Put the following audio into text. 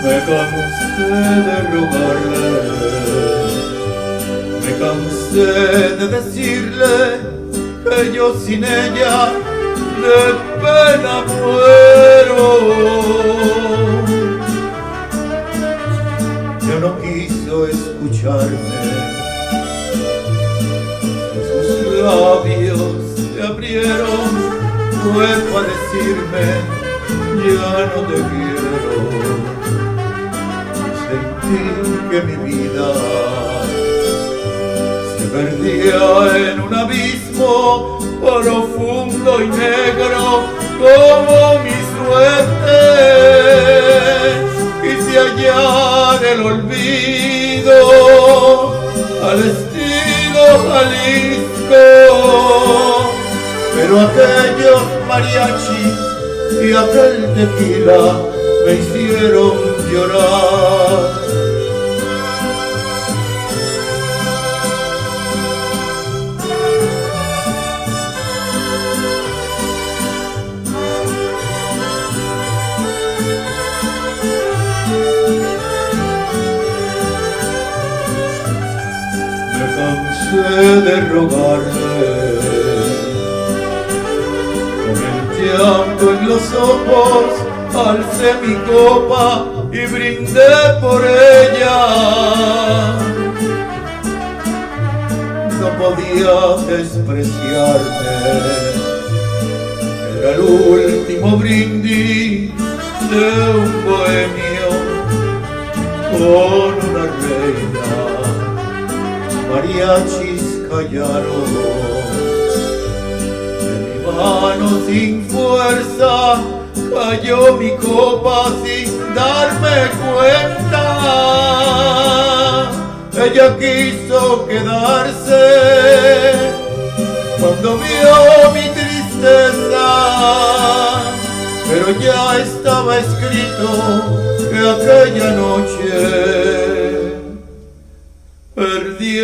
Me cansé de rogarle, me cansé de decirle que yo sin ella de pena muero. Ya no quiso escucharme, sus labios se abrieron, fue para decirme ya no te quiero. Sentí que mi vida se perdía en un abismo profundo y negro como mi suerte. Quise hallar el olvido al estilo Jalisco, pero aquellos mariachis y aquel tequila me hicieron llorar. Me cansé de rogarle, con el llanto en los ojos alcé mi copa y brindé por ella. No podía despreciarme, era el último brindis de un bohemio con una reina. Mariachis callaron, de mi mano sin fuerza cayó mi copa sin darme cuenta. Ella quiso quedarse cuando vio mi tristeza, pero ya estaba escrito que aquella noche perdí